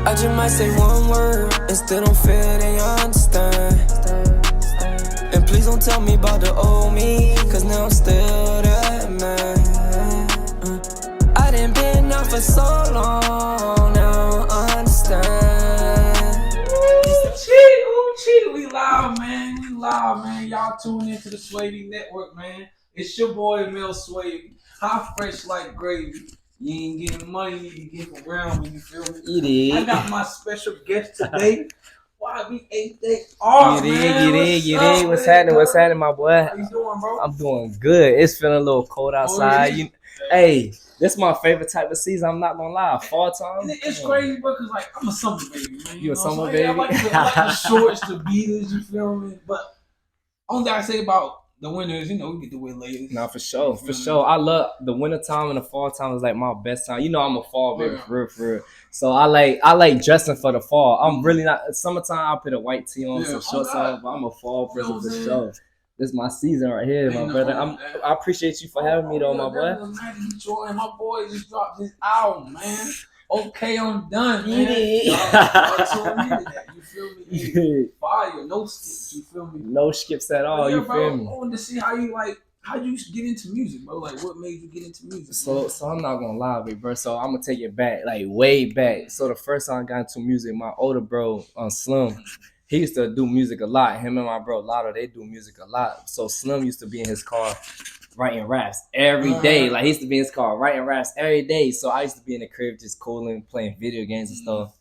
I just might say one word and still don't feel they understand. And please don't tell me about the old me, cause now I'm still that man. I done been out for so long, now I understand. We live, man. We live, man. Y'all tune into the Swaveynetwork, man. It's your boy, Mel Swavey. Hot fresh like gravy. You ain't getting money, you get around when you feel me. It is. I got my special guest today. YB8 Day off, man. What's happening, my boy? How you doing, bro? I'm doing good. It's feeling a little cold outside. Hey, this is my favorite type of season. I'm not gonna lie. Fall time. It's crazy, bro, because like I'm a summer baby, man. You a summer baby? I like the shorts, the beaters, you feel me? But only thing I say about the winters, we get to wear layers. Nah, for sure. I love the winter time and the fall time is like my best time. I'm a fall baby, for real. So I like dressing for the fall. I'm really not summertime. I'll put a white tee on, some shorts on, but I'm a fall person for sure. This is my season right here, my brother. I appreciate you for having me though, my boy. My boy just dropped his album, man. Okay, I'm done, man. Y'all told me that. You feel me? Fire, no skips. You feel me? No skips at all. You feel me? I wanted to see how you get into music, bro. Like, what made you get into music? So I'm not gonna lie, bro. So I'm gonna take it back, like way back. So the first time I got into music, my older bro, Slim, he used to do music a lot. Him and my bro Lotto, they do music a lot. So Slim used to be in his car writing raps every day. Like, he used to be in his car writing raps every day. So I used to be in the crib just cooling, playing video games and stuff.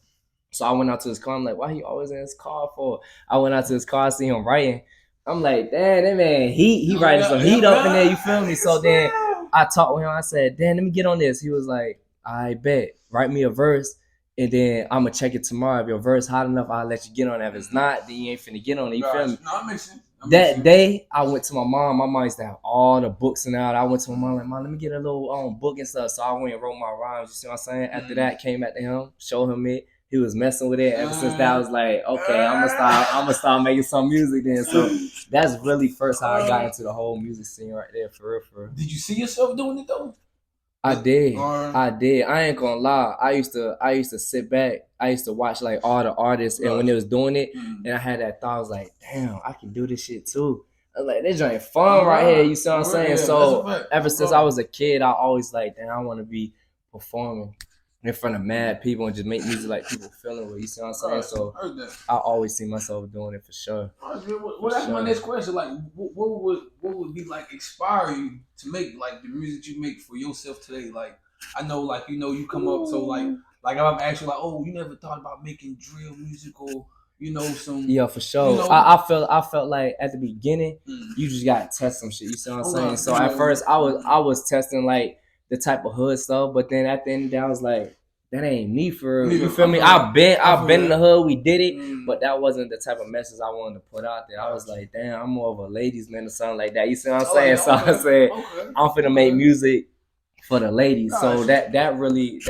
So I went out to his car. I'm like, why he always in his car for? I went out to his car, I see him writing. I'm like, damn, that man, he writing some heat up in there, you feel me? So then I talked with him. I said, damn, let me get on this. He was like, I bet. Write me a verse, and then I'm going to check it tomorrow. If your verse hot enough, I'll let you get on it. If it's not, then you ain't finna get on it. You feel me? No, that makes sense. That day, I went to my mom. My mom used to have all the books and all. I went to my mom, like, Mom, let me get a little book and stuff. So I went and wrote my rhymes. You see what I'm saying? After that, came back to him, showed him it. He was messing with it. Ever since that, I was like, okay, I'm gonna start making some music then. So that's really first how I got into the whole music scene right there, for real. Did you see yourself doing it though? I did. I ain't gonna lie. I used to sit back. I used to watch like all the artists, and when they was doing it, and I had that thought, I was like, damn, I can do this shit too. I was like, this joint fun right here. You see what I'm saying? Yeah, so ever since I was a kid, I always like, damn, I want to be performing in front of mad people and just make music like people feeling with. You see what I'm saying? So I always see myself doing it for sure. Well, that's my next question. Like, what would be like inspire you to make like the music you make for yourself today? Like, I know, like, you come up, so like I'm actually like, oh, you never thought about making drill music or some. Yeah, for sure. I felt like at the beginning, you just gotta test some shit. You see what I'm saying? So at first, I was testing like the type of hood stuff, but then at the end of the day, I was like, that ain't me for real. You feel me? I've been in the hood, we did it, but that wasn't the type of message I wanted to put out there. I was like, damn, I'm more of a ladies man or something like that. You see what I'm saying? So I said, I'm finna make music for the ladies. So that really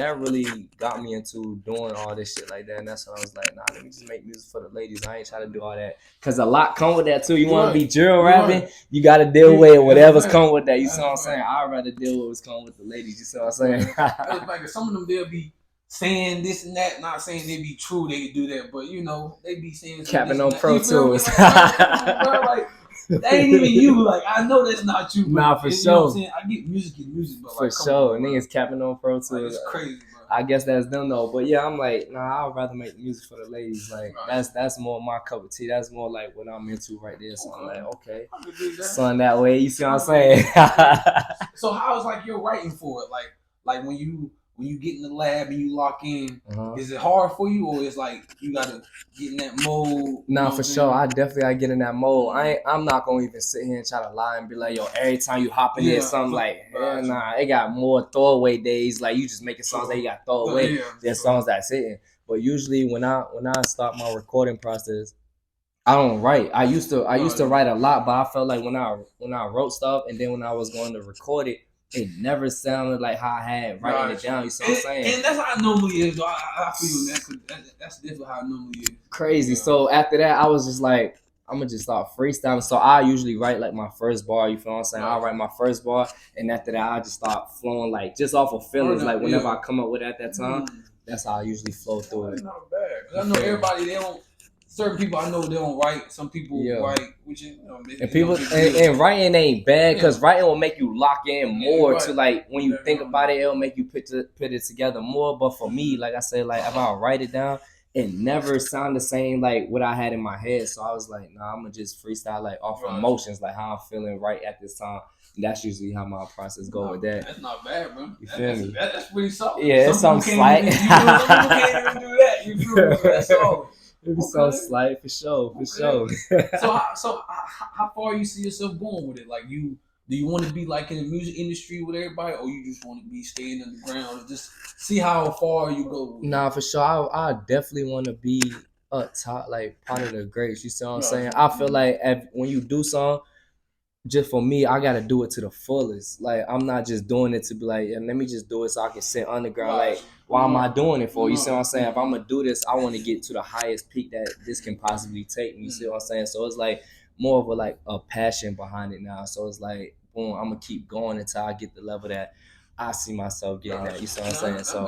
got me into doing all this shit like that. And that's when I was like, nah, let me just make music for the ladies. I ain't trying to do all that. Cause a lot come with that too. You want to be drill rapping, you got to deal with whatever's come with that. You see what I'm saying? I'd rather deal with what's come with the ladies. You see what I'm saying? Like, some of them, they'll be saying this and that, not saying they be true, they do that, but they be saying capping on Pro Tools. Like, that ain't even you. Like, I know that's not you. Nah, for sure. You know what I'm saying? I get music, but for sure. Niggas capping on Pro Tools. Like, it's crazy, bro. I guess that's them though. But yeah, I'm like, nah, I'd rather make music for the ladies. Like, that's more my cup of tea. That's more like what I'm into right there. So I'm like, okay, son, that way. You see what I'm saying? So how's like your writing for it? Like when you get in the lab and you lock in, is it hard for you, or is like you gotta get in that mode? Nah, for sure. I definitely gotta get in that mode. I'm not gonna even sit here and try to lie and be like, yo, every time you hop in there, something like, hell nah. It got more throwaway days. Like, you just making songs that you got throw away. There's songs that's hitting. But usually when I start my recording process, I don't write. I used to write a lot, but I felt like when I wrote stuff and then when I was going to record it, it never sounded like how I had writing it down. You see what I'm saying? And that's how it normally is. I feel that. That's definitely how it normally is. Crazy. So after that, I was just like, I'm gonna just start freestyling. So I usually write like my first bar. You feel what I'm saying? I'll write my first bar, and after that, I just start flowing like just off of feelings. Like whenever I come up with it at that time, that's how I usually flow through it. That's not bad. Cause I know everybody they don't. Certain people I know they don't write. Some people write, which is, and people and writing ain't bad because writing will make you lock in more to like when you think about it, it'll make you put it together more. But for me, like I said, like if I write it down, it never sound the same like what I had in my head. So I was like, nah, I'm gonna just freestyle like off emotions, like how I'm feeling right at this time. And that's usually how my process go with that. That's not bad, bro. You feel me? That's pretty solid. Yeah, it's something slight. Some people can't even do that. You feel me? That's all. It be so slight for sure, for sure. So how far you see yourself going with it? Like do you want to be like in the music industry with everybody, or you just want to be staying underground and just see how far you go? Nah, for sure. I definitely want to be up top, like part of the greats. You see what I'm saying? I feel like when you do something, just for me, I gotta do it to the fullest. Like I'm not just doing it to be like, let me just do it so I can sit underground. Like, why am I doing it for? You see what I'm saying? If I'm gonna do this, I want to get to the highest peak that this can possibly take me. You see what I'm saying? So it's like more of a passion behind it now. So it's like, boom, I'm gonna keep going until I get the level that I see myself getting at. You see what I'm saying? That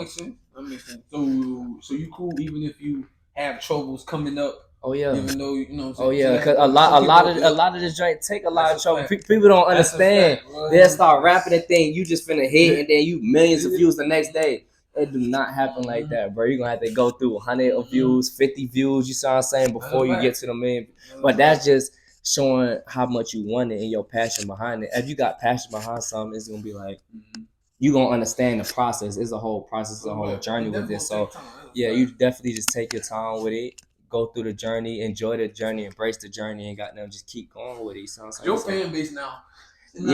makes sense. So you cool even if you have troubles coming up. Oh yeah. Even though you know. Oh yeah, because a lot of this joint take a lot of trouble. People don't understand. They'll start rapping and think you just finna hit, and then you millions of views the next day. It do not happen like that, bro. You're gonna have to go through 100 views, 50 views. You see what I'm saying before you get to the million. But that's just showing how much you want it and your passion behind it. If you got passion behind something, it's gonna be like you gonna understand the process. It's a whole process, it's a whole journey with this. So yeah, you definitely just take your time with it. Go through the journey, enjoy the journey, embrace the journey, and got them just keep going with it. Your fan base now. It's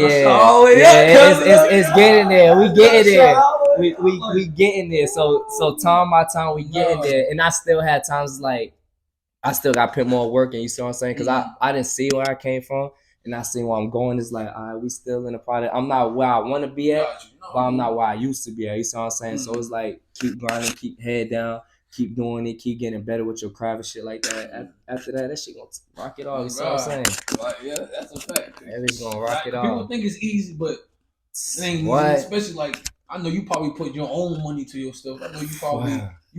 getting there. We getting there. We getting there. So time by time we getting there, and I still had times like I still got to put more work in. You see what I'm saying? Because I didn't see where I came from, and I see where I'm going. It's like, all right, we still in the product. I'm not where I want to be at, but I'm not where I used to be at. You see what I'm saying? So it's like keep grinding, keep head down. Keep doing it, keep getting better with your craft and shit like that. After that shit gonna rock it off. You see what I'm saying? Like, yeah, that's a fact. Everything's gonna rock it off. People think it's easy, but it ain't easy. Especially like I know you probably put your own money to your stuff. I know you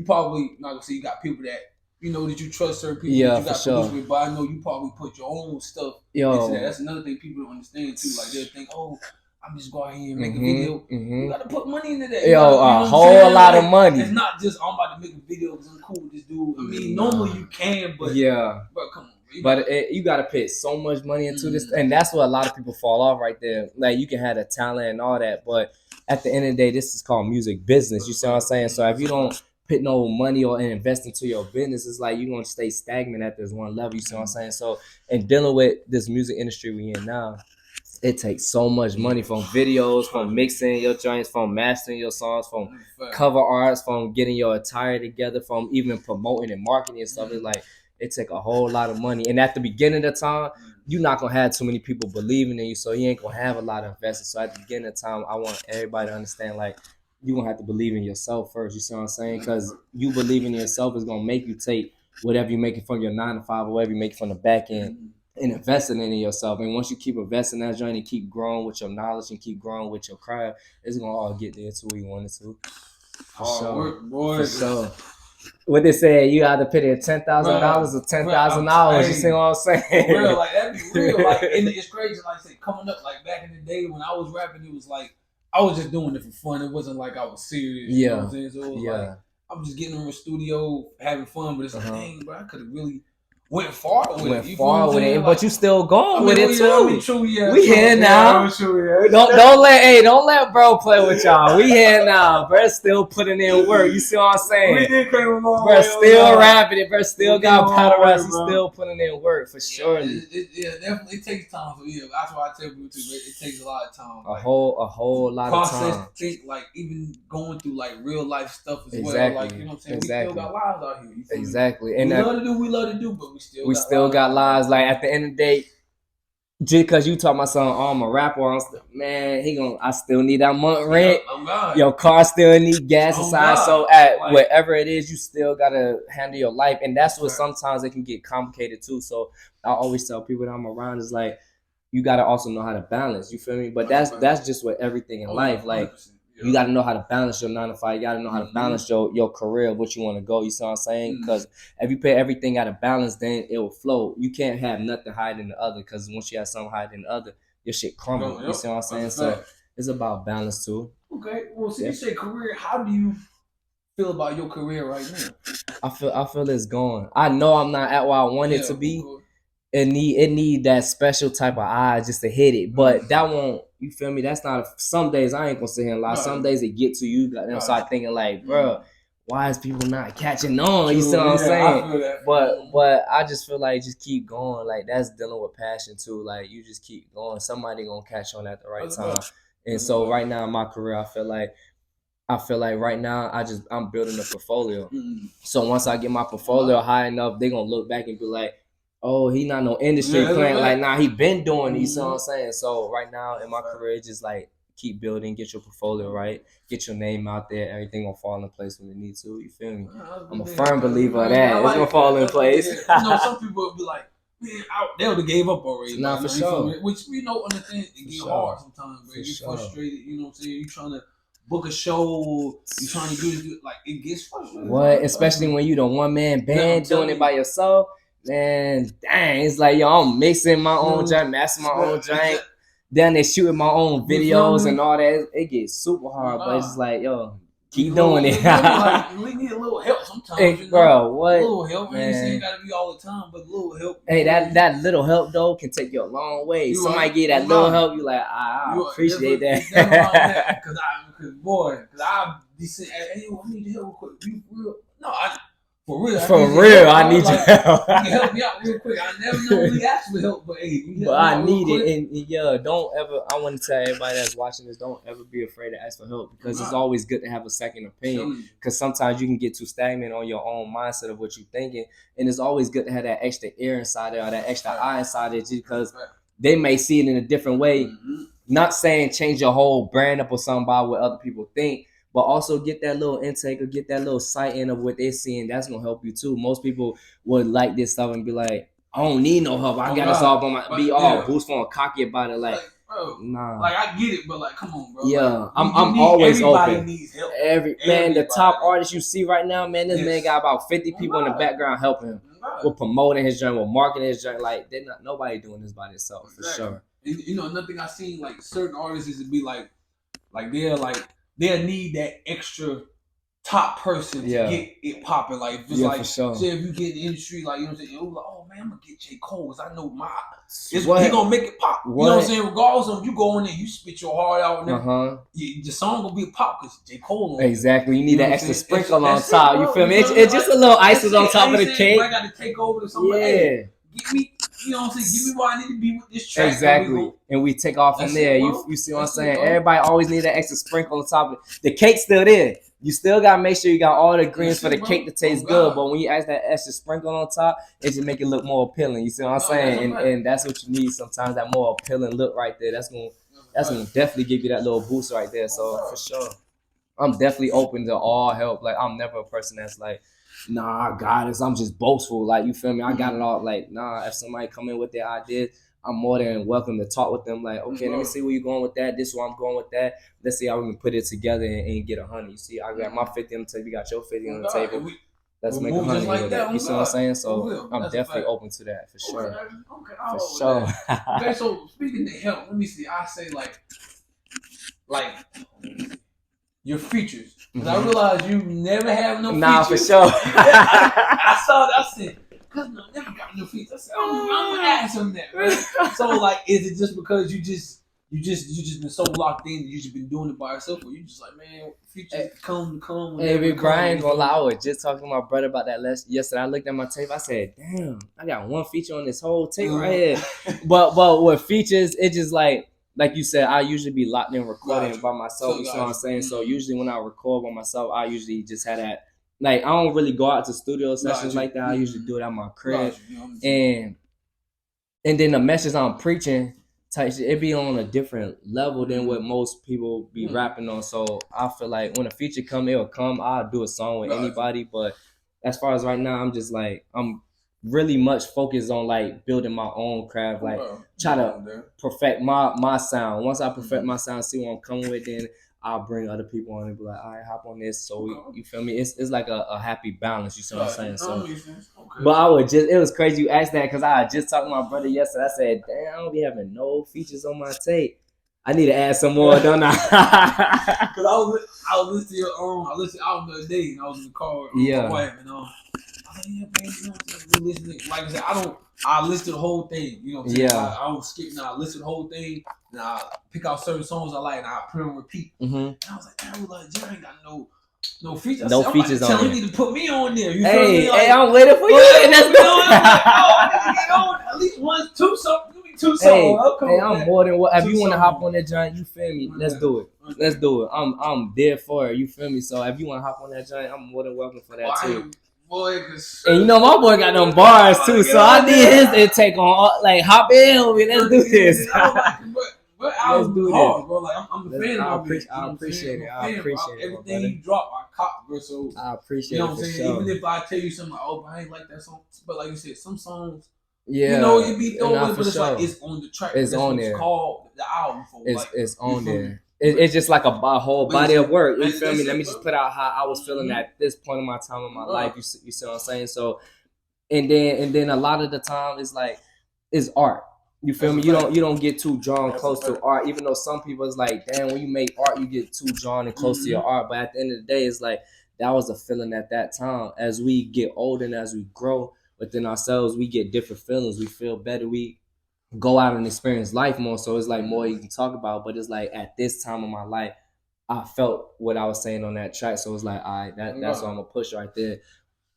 probably not gonna say you got people that you know that you trust certain people that you got produce with, but I know you probably put your own stuff into that. That's another thing people don't understand too. Like they'll think, oh, I'm just go out here and make a video. You gotta put money into that. A whole lot of money. It's not just I'm about to make a video because I'm cool with this dude. I mean, normally you can, but but come on. But you gotta put so much money into this, and that's what a lot of people fall off right there. Like you can have the talent and all that, but at the end of the day, this is called music business. You see what I'm saying? So if you don't put no money or invest into your business, it's like you're gonna stay stagnant at this one level. You see what I'm saying? So in dealing with this music industry we in now, it takes so much money from videos, from mixing your joints, from mastering your songs, from cover arts, from getting your attire together, from even promoting and marketing and stuff. It's like it take a whole lot of money. And at the beginning of the time, you're not gonna have too many people believing in you, so you ain't gonna have a lot of investors. So at the beginning of the time, I want everybody to understand like you're gonna have to believe in yourself first. You see what I'm saying? Because you believing in yourself is gonna make you take whatever you're making from your 9 to 5 or whatever you make from the back end. And investing in yourself. And once you keep investing in that journey, keep growing with your knowledge and keep growing with your craft, it's gonna all get there to where you want it to. Hard work, boy. So what they say, you either pay $10,000 or $10,000. You see what I'm saying? For real, like that be real. Like and it's crazy. Like say coming up, like back in the day when I was rapping, it was like I was just doing it for fun. It wasn't like I was serious. You know what I'm saying? So it was like I'm just getting in the studio having fun, but it's like, dang, bro, I could have really went far with it. Like, but you still going with it too. True, we here now. Don't let bro play with y'all. We here now. Bro still putting in work. You see what I'm saying? We did come along. Bro still rapping it. Bro still got powder rest. He's still putting in work for sure. It definitely takes time. So yeah, that's why I tell people too. It takes a lot of time. A whole lot of time. Like even going through like real life stuff as well. Like you know what I'm saying? We still got lives out here. Exactly. And we love to do, but we still got got lives. Like at the end of the day, just because you talk about something, oh, I'm a rapper, man, I still need that month rent. Oh God. Your car still need gas Oh, inside. God. So at Like- whatever it is, you still gotta handle your life, and that's what Right. sometimes it can get complicated too. So I always tell people that I'm around is like, you gotta also know how to balance. You feel me? But that's just with everything in life. Like, 100%. you got to know how to balance your 9 to 5. You got to know how to balance your career, what you want to go. You see what I'm saying? Because if you put everything out of balance, then it will flow. You can't have nothing higher than the other, because once you have something higher than the other, your shit crumble. You see what I'm saying? So it's about balance too. Okay. Well, see, you say career. How do you feel about your career right now? I feel it's going. I know I'm not at where I want it to be. It need that special type of eye just to hit it, but that won't. You feel me? That's not. Some days I ain't gonna sit here and lie. Some days it get to you, and start thinking like, bro, why is people not catching on? You see what I'm saying? I feel that. But I just feel like just keep going. Like, that's dealing with passion too. Like, you just keep going. Somebody gonna catch on at the right time. And so right now in my career, I feel like right now I'm building a portfolio. So once I get my portfolio high enough, they gonna look back and be like, oh, he not no industry plant. Like, nah, he been doing these. You know what I'm saying? So right now in my career, just like keep building, get your portfolio right, get your name out there. Everything gonna fall in place when it needs to. You feel me? I'm a firm believer of that. It's gonna fall in place. You know, some people would be like, man, they would have gave up already. Nah, for sure. Which we know understand it get hard sometimes, bro. You frustrated. You know what I'm saying? You trying to book a show, you trying to do it, like, it gets frustrating. What? Especially when you the one man band doing it by yourself. Man, dang, it's like, yo, I'm mixing my own drink, mastering my own drink. Then they shooting my own videos and all that. It gets super hard, but it's just like, yo, keep doing it. Like, we need a little help sometimes. Hey, you know? bro, what? A little help, man. It gotta be all the time, but a little help. Hey, that little help though can take you a long way. Somebody give that little help, you like, I appreciate that. Cause I be saying, hey, I need help real quick. For real, I need your help. You can help me out real quick. I never normally ask for help, but hey, I need it. And yeah, don't ever. I want to tell everybody that's watching this, don't ever be afraid to ask for help, because it's always good to have a second opinion. Because sometimes you can get too stagnant on your own mindset of what you're thinking, and it's always good to have that extra ear inside there or that extra eye inside it, because they may see it in a different way. Not saying change your whole brand up or something by what other people think, but also get that little intake or get that little sight in of what they're seeing. That's gonna help you too. Most people would like this stuff and be like, I don't need no help. I got this all on my, be all boastful and cocky about it. Like, bro, nah. Like, I get it, but like, come on, bro. Yeah, like, I'm always everybody open. Needs help. Man, the top artist you see right now, man, this man got about 50 people in the background helping him. With promoting his joint, with marketing his joint. Like, nobody doing this by themselves, for sure. And, you know, another thing I seen, like, certain artists is to be like they'll need that extra top person to get it popping. Like, if it's like, say if you get in the industry, like, you know what I'm saying, like, oh man, I'm gonna get J. Cole, because I know he gonna make it pop. You know what I'm saying? Regardless of you go in there, you spit your heart out, and the song gonna be a pop because J. Cole. Exactly, you need that extra sprinkle on top. You feel me? It's just a little icing on top of the cake. I got to take over to somebody. Hey, give me. You know what I'm saying? Give me where I need to be with this track. Exactly. And we take off from there. You see what I'm saying? Everybody always need that extra sprinkle on top of it. The cake's still there. You still got to make sure you got all the greens for the cake to taste good. But when you add that extra sprinkle on top, it just make it look more appealing. You see what I'm saying? And that's what you need sometimes, that more appealing look right there. That's gonna definitely give you that little boost right there. So for sure, I'm definitely open to all help. Like, I'm never a person that's like, nah, I got it. I'm just boastful. Like, you feel me? I got it all. Like, nah, if somebody come in with their ideas, I'm more than welcome to talk with them. Like, okay, let me see where you're going with that. This is where I'm going with that. Let's see how we can put it together and get 100. You see, I got my 50 on the table. You got your 50 on the table. Let's make 100 with that. You see what I'm saying? So I'm definitely open to that, for sure. Okay, for sure. Okay, so speaking of help, let me see. I say like your features. Because I realize you never have no features. Nah, for sure. I saw that. I said, cause no, never got no features. I said, I'm gonna ask him that. Right? So, like, is it just because you just been so locked in, you just been doing it by yourself, or you just like, man, features come. Hey, Brian, gonna lie, I was just talking to my brother about that yesterday. I looked at my tape. I said, damn, I got one feature on this whole tape right here. But with features, it just like you said, I usually be locked in recording by myself. You know what I'm saying? So usually when I record by myself, I usually just have that. Like, I don't really go out to studio sessions like that. I usually do it at my crib. And and then the message I'm preaching type shit, it be on a different level than what most people be rapping on. So I feel like when a feature come, it'll come. I'll do a song with anybody. But as far as right now, I'm just like I'm really much focused on like building my own craft, like try to perfect my sound. Once I perfect my sound, see what I'm coming with, then I'll bring other people on and be like, all right, hop on this. So you feel me? It's like a happy balance. You see what I'm saying? So, but it was crazy you asked that because I just talked to my brother yesterday. I said, damn, I don't be having no features on my tape. I need to add some more, don't I? Because I was listening to your I listened to the album the other day and I was in the car with my wife and I was like, yeah, man, you know what I'm listening. Like I said, I listen to the whole thing. You know what I'm saying? I don't skip now. I listen to the whole thing and I pick out certain songs I like and I put them on repeat. And I was like, damn, Jayyr ain't got no features. No features on there. You need to put me on there. You feel me? Like, hey, I'm waiting for you. Let's go. I need to get on at least one, two songs. Give me two songs. Hey, I'm more than what. If you want to hop on that joint, you feel me? Let's do it. Let's do it. I'm there for it. You feel me? So if you want to hop on that joint, I'm more than welcome for that too. Boy, and you know my boy got them bars too, so I need his intake on. Like hop in with me. Let's do this. But let's do this, bro. Like I'm a fan of it. I appreciate it. I appreciate it. Everything you drop, I cop, bro. So I appreciate it. You know what I'm saying? Sure. Even if I tell you something like, oh, I ain't like that song, but like you said, some songs, yeah, you know, it be thrown, but it's sure. like it's on the track. It's on there. It's called the album. For it's on there. It's just like a whole body of work. You feel me? Let me just put out how I was feeling at this point in my time in my life. You see what I'm saying? So, and then a lot of the time it's like it's art. You feel me? You don't get too drawn close to art, even though some people is like, damn, when you make art, you get too drawn and close to your art. But at the end of the day, it's like that was a feeling at that time. As we get older and as we grow within ourselves, we get different feelings. We feel better. We go out and experience life more. So it's like more you can talk about. But it's like at this time of my life, I felt what I was saying on that track. So it's like, all right, that's what I'm gonna push right there.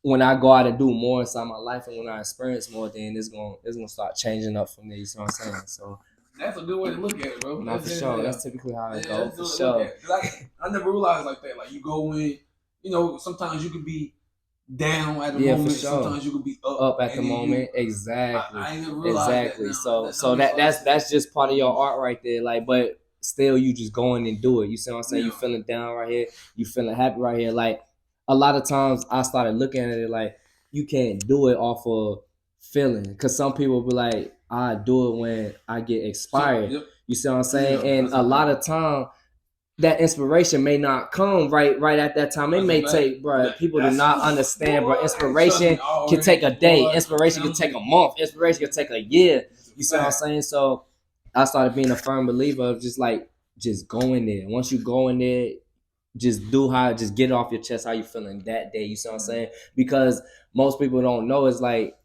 When I go out and do more inside my life and when I experience more, then it's gonna start changing up from there. You see what I'm saying? So that's a good way to look at it, bro. Not for sure. That's typically how it goes. For sure. Like I never realized like that. Like you go in, you know, sometimes you could be down at the moment. For sure. Sometimes you could be up at the moment. Exactly. I ain't never realized that. So that's just part of your art right there. Like, but still, you just go in and do it. You see what I'm saying? Yeah. You feeling down right here. You feeling happy right here. Like a lot of times, I started looking at it like you can't do it off of feeling, because some people be like, I do it when I get inspired. Yep. You see what I'm saying? And a lot of time, that inspiration may not come right at that time. It may take, bro. People do not understand, bro. Inspiration can take a day. Inspiration can take a month. Inspiration can take a year. You see what I'm saying? So I started being a firm believer of just go in there. Once you go in there, just get it off your chest how you feeling that day. You see what I'm saying? Because most people don't know. It's like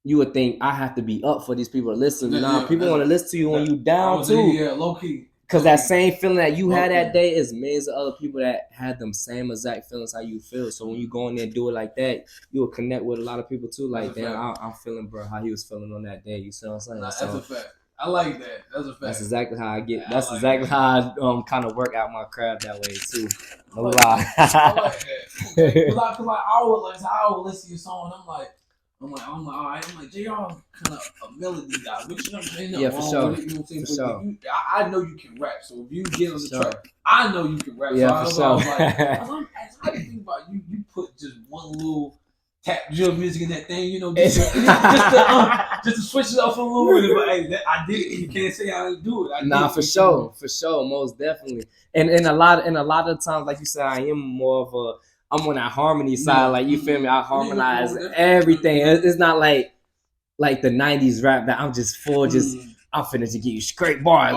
you would think I have to be up for these people to listen. People want to listen to you when you down too. Yeah, low key. Because that same feeling that you had that day is millions of other people that had them same exact feelings how you feel. So when you go in there and do it like that, you will connect with a lot of people too. Like, damn, I'm feeling, bro, how he was feeling on that day. You see what I'm saying? That's a fact. I like that. That's a fact. That's exactly how I get. That's exactly how I kind of work out my craft that way too. No lie. I like that. Cause I would listen to your song and I'm like, all right. I'm like, Jayyr kind of a melody guy, which you know what I'm saying? Yeah, for sure. You know what I'm saying? For sure. I know you can rap, so if you get on the track, I know you can rap. Yeah, so for I was like, I didn't think about you. You put just one little tap drill music in that thing, you know, just to switch it up a little bit. But hey, I did it. You can't say I didn't do it. For sure, most definitely. And a lot of times, like you said, I am more of I'm on that harmony side. Like, you feel me? I harmonize everything. It's not like the 90s rap that I'm just I'm finna to give you straight bars.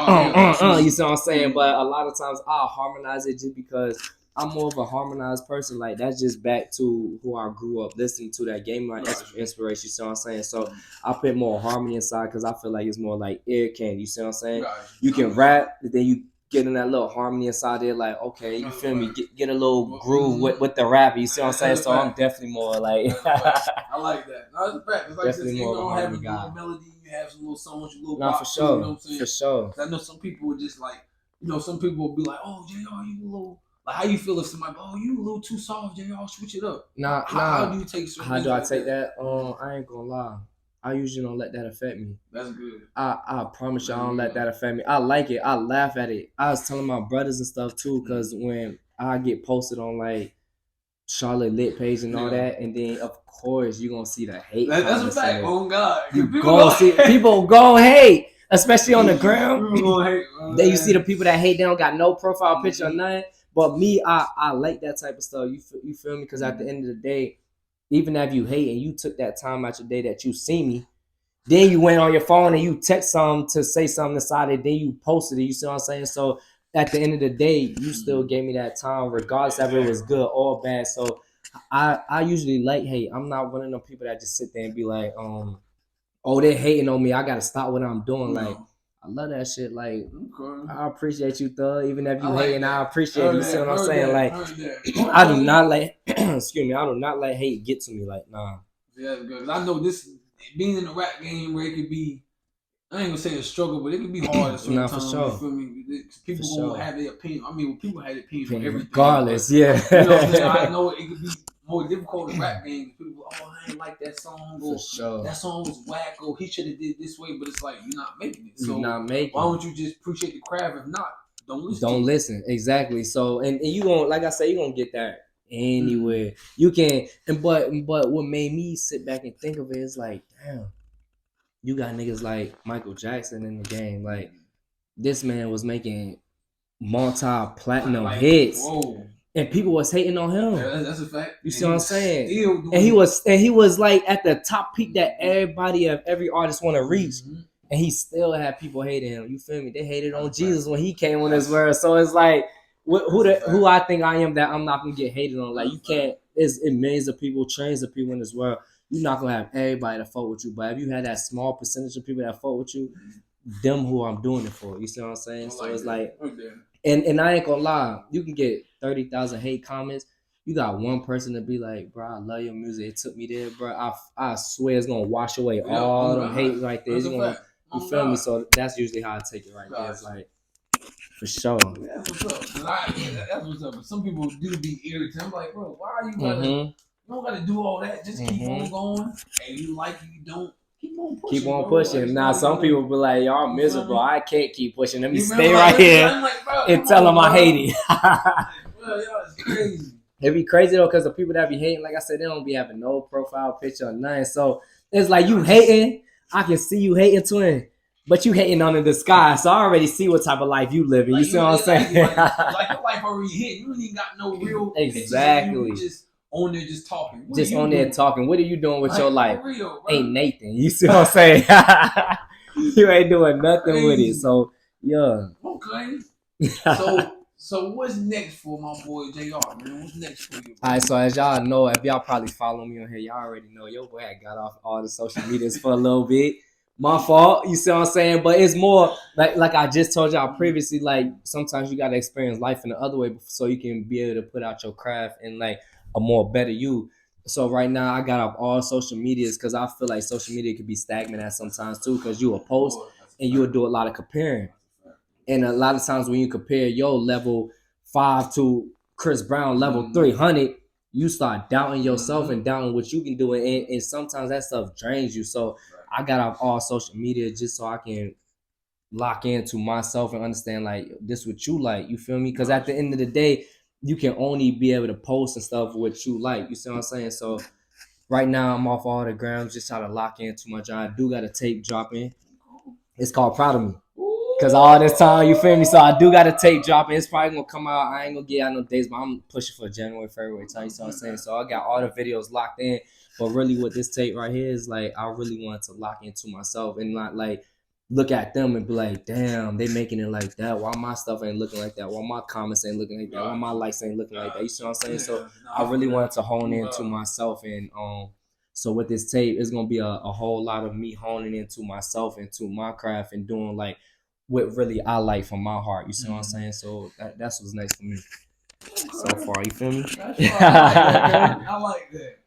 You see what I'm saying? But a lot of times I'll harmonize it just because I'm more of a harmonized person. Like, that's just back to who I grew up listening to, that game like inspiration. You see what I'm saying? So I put more harmony inside because I feel like it's more like ear candy. You see what I'm saying? You can rap, then you get in that little harmony inside there, like, okay, you feel me? Get a little groove with the rap. You see what I'm saying? So I'm definitely more like. I like that. No, it's fact. It's like definitely you more don't of a have a guy. melody, you have some little songs, your little No, pop, for sure. You know what I'm saying? For sure. I know some people would just like, you know, some people will be like, oh, Jayyr, you a little. Like, how you feel if somebody, oh, you a little too soft, Jayyr, switch it up. How do you take certain How do I take that? I ain't gonna lie. I usually don't let that affect me. That's good. I promise you, I don't let that affect me. I like it. I laugh at it. I was telling my brothers and stuff too, because when I get posted on like Charlotte Lit page and all that, and then of course you gonna see the hate. That's a fact. Oh God, you gonna see people go hate, especially on the ground. Then you see the people that hate. They don't got no profile picture or nothing. But me, I like that type of stuff. You feel me? Because at the end of the day, even if you hate and you took that time out your day that you see me, then you went on your phone and you text something to say something inside it, then you posted it. You see what I'm saying? So at the end of the day, you still gave me that time, regardless if it was good or bad. So I usually like hate. I'm not one of them people that just sit there and be like, oh, they're hating on me. I gotta stop what I'm doing. Like, I love that shit. Like, I appreciate you, Thug. Even if you hating, I appreciate you. You see what I'm saying? Like, I do not let excuse me, I do not let hate get to me. Like, nah. Yeah, because I know this being in the rap game where it could be, I ain't gonna say a struggle, but it can be hard at certain times. For sure. You feel me? People gonna have their opinion. I mean, people have their opinion on everything. Regardless, but, yeah. You know what I'm saying? I know it could be more difficult in rap games. People, I ain't like that song. Or, sure. That song was whack. Or he should have did this way. But it's like you're not making it. So you're not making. Why don't you just appreciate the craft? If not, don't listen. Don't listen. Exactly. So and you gonna, like I said, you gonna get that anywhere. You can. And but what made me sit back and think of it is like, damn. You got niggas like Michael Jackson in the game. Like, this man was making multi-platinum hits. Whoa. And people was hating on him. Yeah, that's a fact. You see what I'm saying? And he was like at the top peak that every artist want to reach. Mm-hmm. And he still had people hating him. You feel me? They hated on Jesus when he came on this world. So it's like, who I think I am that I'm not gonna get hated on. Like, you can't. It's millions of people, trains of people in this world. You're not gonna have everybody to fuck with you, but if you had that small percentage of people that fuck with you, them who I'm doing it for. You see what I'm saying? So it's like, and I ain't gonna lie, you can get 30,000 hate comments. You got one person to be like, bro, I love your music. It took me there, bro. I swear it's gonna wash away all them hate right there. You feel me? So that's usually how I take it right there. It's like, for sure. That's what's up. That's what's up. But some people do be irritated. I'm like, bro, why are you gotta? You don't gotta do all that. Just keep on going. And you like it, you don't. Keep on pushing. Like, now, some people be like, y'all miserable. I can't keep pushing. Let me stay right here and tell them I hate it. It's crazy. It'd be crazy though, because the people that be hating, like I said, they don't be having no profile picture or nothing. So it's like, you hating. I can see you hating, twin. But you hating on in the sky, so I already see what type of life you living. You see what I'm saying? Like your life already hit. You ain't got no real exactly. Just on there, just talking. Just on there talking. What are you doing with your life? Real, ain't Nathan. You see what I'm saying? You ain't doing nothing with it. So yeah. Okay. So what's next for my boy Jayyr, man? What's next for you? All right, so as y'all know, if y'all probably follow me on here, y'all already know your boy had got off all the social medias for a little bit. My fault, you see what I'm saying? But it's more like I just told y'all previously, like sometimes you gotta experience life in the other way so you can be able to put out your craft and like a more better you. So right now I got off all social medias because I feel like social media could be stagnant at sometimes too, because you will post and you will do a lot of comparing. And a lot of times when you compare your level 5 to Chris Brown level 300, you start doubting yourself and doubting what you can do. And sometimes that stuff drains you. So I got off all social media just so I can lock into myself and understand like this what you like. You feel me? Because at the end of the day, you can only be able to post and stuff what you like. You see what I'm saying? So right now I'm off all the grams, just trying to lock into my job. I do got a tape dropping. It's called Proud of Me. Because all this time, you feel me? So I do got a tape dropping. It's probably going to come out. I ain't going to get out no dates, but I'm pushing for January, February time. You see what I'm saying? So I got all the videos locked in. But really what this tape right here is like, I really wanted to lock into myself and not like look at them and be like, damn, they making it like that. Why my stuff ain't looking like that? Why my comments ain't looking like that? Why my likes ain't looking like that? You see what I'm saying? So I really wanted to hone into myself. And so with this tape, it's going to be a whole lot of me honing into myself, into my craft and doing like what really I like from my heart. You see what I'm saying? So that's what's next for me so far. You feel me? I like that.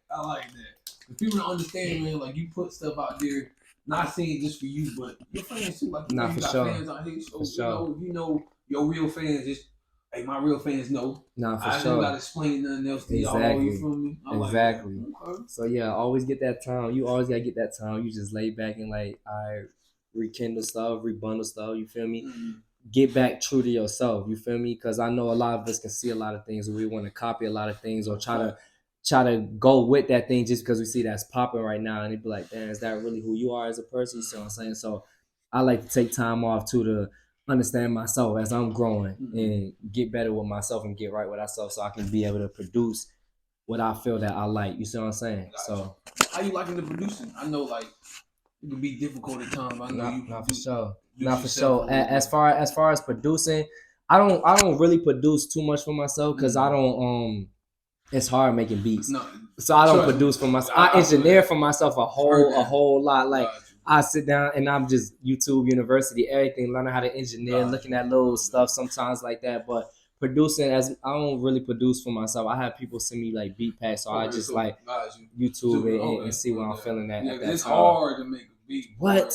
If people don't understand, man, like you put stuff out there, not saying just for you, but your fans too. Like you got fans out here. So you know, if you know your real fans, just hey, my real fans know. Nah, for I sure. don't gotta explain nothing else to y'all. Exactly. You feel me? Exactly. Like, okay. So yeah, always get that time. You always gotta get that time. You just lay back and like, I rekindle stuff, rebundle stuff. You feel me? Mm-hmm. Get back true to yourself. You feel me? Because I know a lot of us can see a lot of things, and we want to copy a lot of things, or try to go with that thing just because we see that's popping right now, and it be like, damn, is that really who you are as a person? You see what I'm saying? So I like to take time off too to understand myself as I'm growing and get better with myself and get right with myself, so I can be able to produce what I feel that I like. You see what I'm saying? Gotcha. So how you liking the producing? I know like it can be difficult at times. I know not for sure. do Not for yourself sure. As far as producing, I don't really produce too much for myself because I don't it's hard making beats. No, so I don't trust produce me. for myself. I I engineer for myself a Heard that. whole lot. Like Gotcha. I sit down and I'm just YouTube University, everything, learning how to engineer, Gotcha. looking at little stuff sometimes like that. But producing, as I don't really produce for myself. I have people send me like beat packs, so I just like YouTube and see what I'm feeling at that it's time. hard to make a beat. What?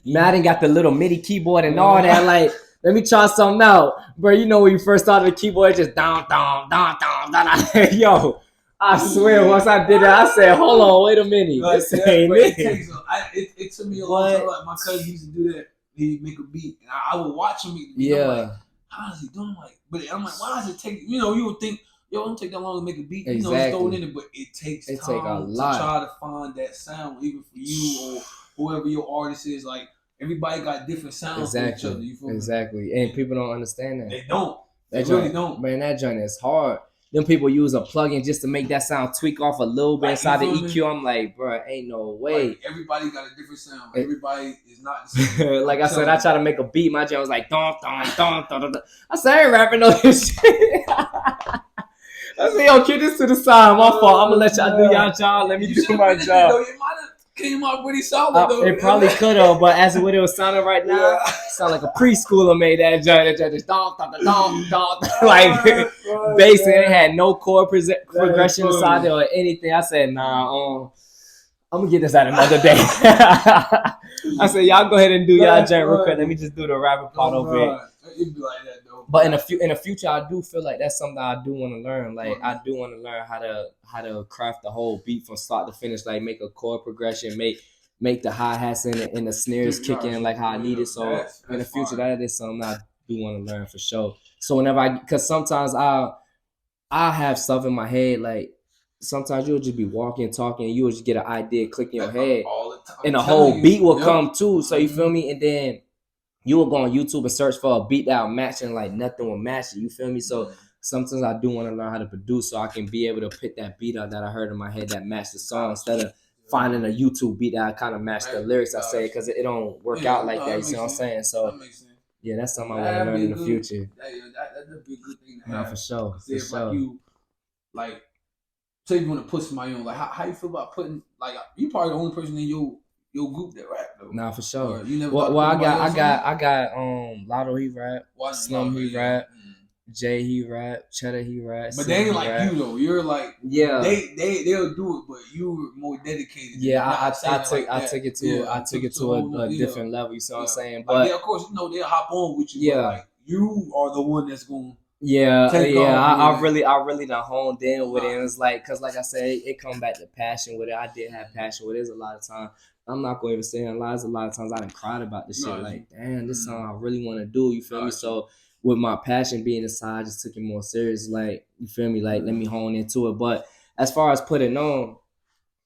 Madden got the little MIDI keyboard and all that. Like, let me try something out, bro. You know when you first started the keyboard, it just down. Yo, I swear, once I did that, I said, "Hold on, wait a minute, Like, this ain't it." It took me a long time. Like my cousin used to do that. He'd make a beat, and I would watch him make the beat. I'm like, how is he doing? But I'm like, why does it take? You know, you would think, yo, it don't take that long to make a beat. You know, it's thrown in it, but it takes time a lot to try to find that sound, even for you or whoever your artist is. Like everybody got different sounds for each other. You feel me? Exactly, and people don't understand that. They don't. They really really don't. Man, that joint is hard. Them people use a plugin just to make that sound tweak off a little bit inside the EQ. I'm like, bro, ain't no way. Like, everybody got a different sound. Everybody is not the same. Like I said, I try to make a beat. My joint was like, dun. I said, I ain't rapping no this shit. I said, yo, keep this to the side. My fault. I'm going to let y'all do y'all job. Let me do my job. Though, it might have came out pretty solid, though. It probably could have, but as what it was sounding right now, sound like a preschooler made that joint. That just dun. Like, basically, it had no chord progression inside it or anything. I said, nah, I'm gonna get this out another day. I said, y'all go ahead and do y'all joint real quick. Let me just do the rapping part over here. It'd be like that though. But in the future, I do feel like that's something I do want to learn. Like I do want to learn how to craft the whole beat from start to finish. Like make a chord progression, make the hi hats and the snares kick in like how I need it. So in the future, that is something I do want to learn for sure. So whenever because sometimes I have stuff in my head like. Sometimes you'll just be walking, talking, and you'll just get an idea click in your head, and the whole beat will come too. So you feel me? And then you will go on YouTube and search for a beat that will match, and like nothing will match it. You feel me? So sometimes I do want to learn how to produce, so I can be able to pick that beat out that I heard in my head that matched the song instead of finding a YouTube beat that kind of match the lyrics I say because it don't work out like that. You see what I'm saying? So yeah, that's something I want to learn in the future. That'd be a good thing to have. have. For sure. For sure. Like you, like. Say you want to push somebody on, like how you feel about putting like you probably the only person in your group that rap though. Nah, for sure. You never well I got Lotto he rap, Slim he rap, Jayyr he rap, Cheddar he rap. But they ain't like rap. You though. You're like they'll do it, but you were more dedicated. Yeah, I took it to a different level. You see what I'm saying? But like, of course, you know they'll hop on with you. Yeah, but like you are the one that's going. I really done honed in with it. And it's like, cause like I said, it come back to passion with it. I did have passion with it. There's a lot of times. I'm not going to even say it lies. A lot of times I done cried about this shit. Like, damn, this song I really want to do. You feel me? So with my passion being inside, I just took it more serious. Like, you feel me? Like, let me hone into it. But as far as putting on,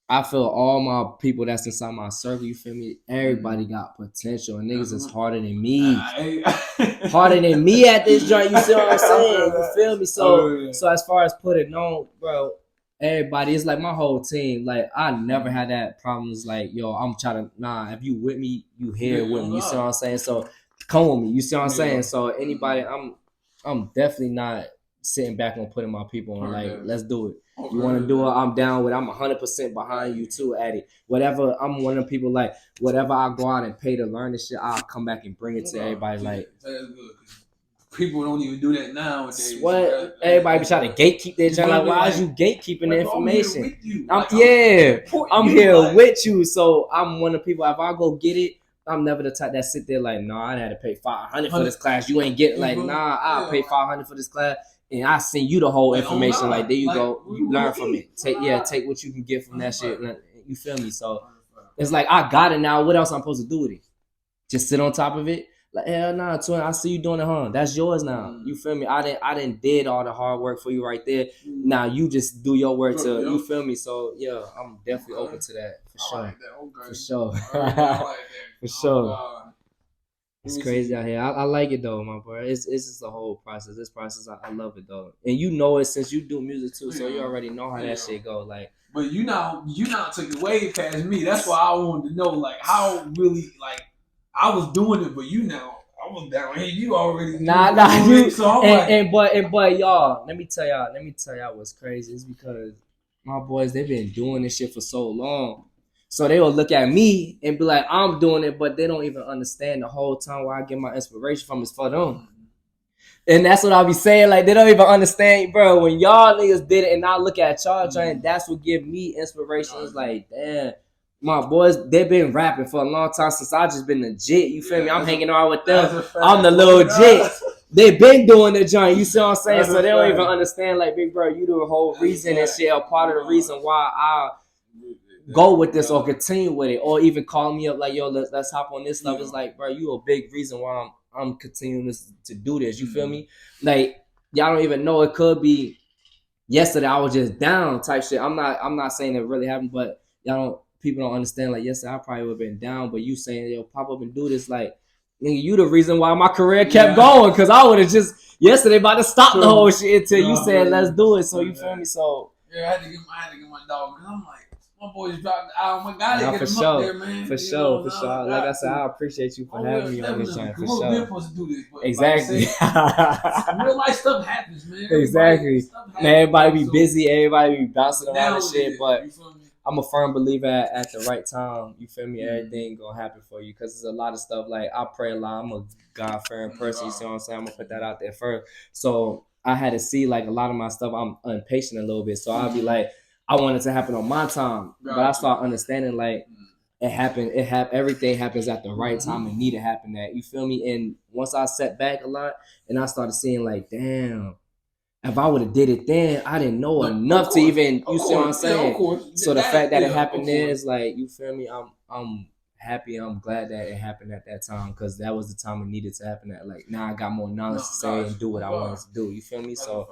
I feel all my people that's inside my circle, you feel me? Everybody got potential. And niggas is harder than me. Harder than me at this joint, you see what I'm saying? You feel me? So as far as putting on, bro, everybody, it's like my whole team. Like, I never had that problems like, yo, I'm trying to, if you with me, you here with me. You see what I'm saying? So come with me. You see what I'm saying? So anybody, I'm definitely not sitting back and putting my people on. Like, let's do it. You want to do it? I'm down with it. I'm 100% behind you too, Addy. Whatever, I'm one of the people like, whatever I go out and pay to learn this shit, I'll come back and bring it to everybody. Like, that's good. People don't even do that nowadays. What? Everybody be trying to gatekeep their job. Like, why is you gatekeeping the information? I'm here with you. So I'm one of the people, if I go get it, I'm never the type that sit there like, nah, I had to pay $500 for this class. You ain't getting like, nah, I'll pay $500 for this class, and I send you the whole information. Like, there you go, you learn from it. Take what you can get from that shit. You feel me? So it's like I got it now. What else I'm supposed to do with it? Just sit on top of it? Like, hell nah, twin. I see you doing it, huh? That's yours now. You feel me? I didn't did all the hard work for you right there. Now you just do your work to, you feel me? So yeah, I'm definitely open to that for sure. For sure. For sure. It's crazy out here. I like it though, my boy. It's just a whole process. This process, I love it though. And you know it since you do music too, so you already know how that shit go. Like, but you now took it way past me. That's why I wanted to know, like, how really, like, I was doing it, but I was down here. You already you. So but y'all, let me tell y'all what's crazy. It's because my boys, they've been doing this shit for so long. So they will look at me and be like, I'm doing it, but they don't even understand the whole time where I get my inspiration from is for them. And that's what I'll be saying. Like, they don't even understand, bro. When y'all niggas did it and I look at y'all trying, that's what give me inspiration. It's like, damn, my boys, they've been rapping for a long time since I just been legit. You feel me? I'm hanging around with them. I'm the little jit. They been doing the joint. You see what I'm saying? So they don't even understand, like, big bro, you the whole reason and shit, a part of the reason why I go with this or continue with it, or even call me up like, yo, let's hop on this stuff. It's like, bro, you a big reason why I'm continuing to do this. You feel me? Like, y'all don't even know. It could be yesterday I was just down type shit. I'm not saying it really happened, but people don't understand. Like, yesterday I probably would have been down, but you saying, yo, pop up and do this, like, nigga, you the reason why my career kept going, because I would have just yesterday about to stop the whole shit until you said let's do it. So you feel me? So yeah, I had to get my dog, because I'm like, my boys dropped the album. I gotta get them up there, man. For sure. Like I said, I appreciate you for having me on this channel. For sure. We're supposed to do this, but exactly. Real life stuff happens, man. Exactly. Man, everybody be busy. Everybody be bouncing around and shit. But I'm a firm believer at the right time. You feel me? Everything gonna happen for you, because there's a lot of stuff. Like, I pray a lot. I'm a God-fearing person. You see what I'm saying? I'm gonna put that out there first. So I had to see, like, a lot of my stuff. I'm impatient a little bit. So I'll be like, I want it to happen on my time, but I start understanding, like, it happened. Everything happens at the right time and need to happen at. You feel me? And once I sat back a lot and I started seeing, like, damn, if I would have did it then, I didn't know enough to even. You see what I'm saying? So the fact that it happened then is like, you feel me? I'm happy. I'm glad that it happened at that time, because that was the time it needed to happen. At, like, now I got more knowledge to say and do what I wanted to do. You feel me? So.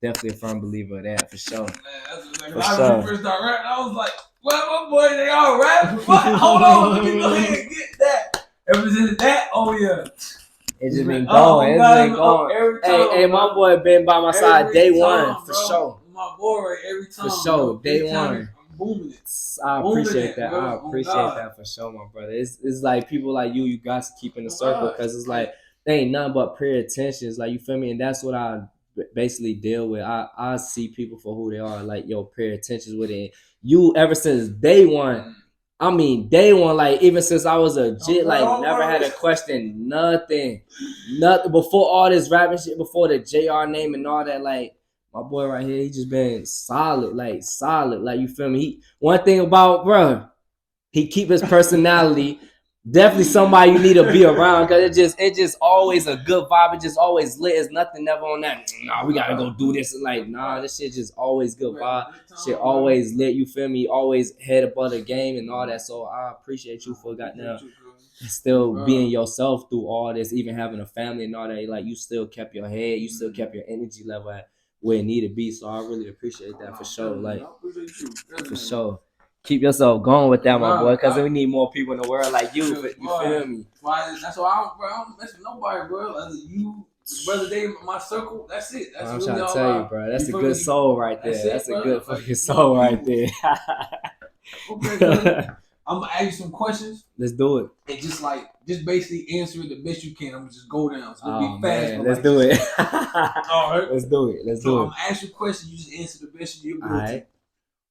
Definitely a firm believer of that, for sure. Man, that's exactly when I first started rapping, I was like, well, my boy, they all rap. But hold on, let me go ahead and get that. Ever since that, oh yeah. It's just been going. It's been going. Hey, my boy been by my side day one, for sure. My boy, every time. For sure, day one. Booming it. I appreciate that. I appreciate that for sure, my brother. It's like people like you got to keep in the circle, because it's like, they ain't nothing but pure attention. It's like, you feel me? And that's what I basically deal with. I see people for who they are, like, yo, pay attention with it. You, ever since day one, like, even since I was a jit, like, never had a question, nothing before all this rapping shit, before the Jayyr name and all that. Like, my boy right here, he just been solid, like, you feel me? One thing about, bro, he keep his personality. Definitely somebody you need to be around, because it just always a good vibe. It just always lit. It's nothing never on that. Nah, we gotta go do this. Like, nah, this shit just always good vibe. Shit always lit. You feel me? Always head above the game and all that. So I appreciate you for still being yourself through all this, even having a family and all that. Like, you still kept your head. You still kept your energy level at where it needed to be. So I really appreciate that, for sure. Like, for sure. Keep yourself going with that, my boy, because we need more people in the world like you. You feel me? That's why I don't mess with nobody, bro. Other you, brother, they my circle. That's it. That's I'm trying to tell you, bro. That's a good soul right there. That's a good fucking soul right there. Okay, I'm gonna ask you some questions. Let's do it. And just basically answer it the best you can. I'm gonna just go down. It's gonna be fast. Man, let's do it. All right, let's do it. I'm gonna ask you a question. You just answer the best of your ability. All right.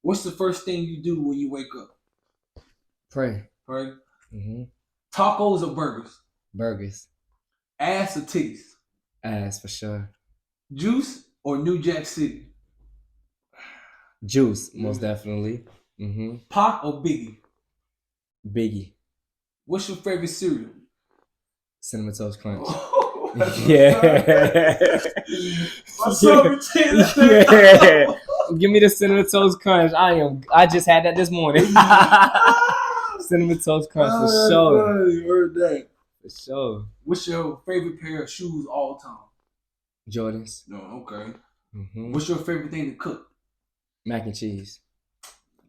What's the first thing you do when you wake up? Pray. Mm-hmm. Tacos or burgers? Burgers. Ass or titties? Ass, for sure. Juice or New Jack City? Juice, most definitely. Mm-hmm. Pac or Biggie? Biggie. What's your favorite cereal? Cinnamon Toast Crunch. Oh, Yeah. My son Yeah. Give me the Cinnamon Toast Crunch. I just had that this morning. Cinnamon Toast Crunch for sure. You heard that. For sure. What's your favorite pair of shoes all time? Jordans. No, okay. Mm-hmm. What's your favorite thing to cook? Mac and cheese.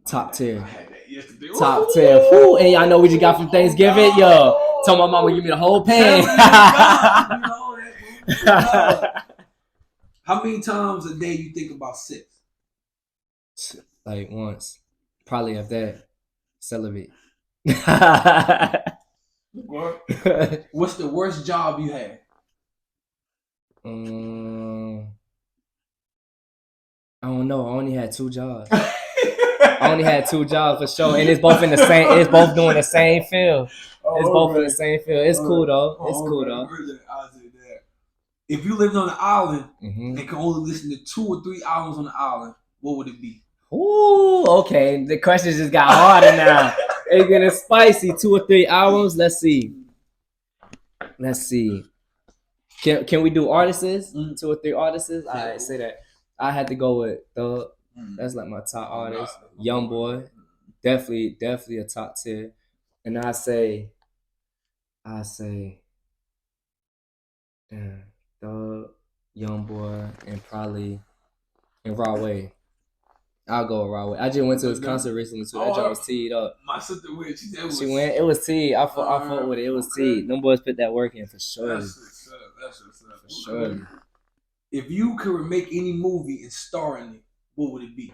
Top tier. I had that yesterday. Top tier. Woo. And y'all know what you got from Thanksgiving? Yo. Tell my mama give me the whole pan. How many times a day you think about sex? Like once. Probably have that. Celibate. What? What's the worst job you had? I don't know. I only had 2 jobs. I only had 2 jobs for sure, and it's both in the same. It's both doing the same field. It's both in the same field. It's cool though. It's cool though. If you lived on an island Mm-hmm. and could only listen to 2 or 3 albums on the island, what would it be? Ooh, okay. The questions just got harder now. It's getting spicy. 2 or 3 albums. Let's see. Can we do artists? 2 or 3 artists? All right, say that. I had to go with Thug. That's like my top artist. Young Boy, definitely a top tier. And I say, Thug, Young Boy, and probably Raw Way. I'll go with Raw Way. I just went to his concert recently too. That joint was teed up. My sister went. She went. It was teed. I fought with it. It was teed. Them boys put that work in for sure. That's what's up. For sure. If you could make any movie and star in it, what would it be?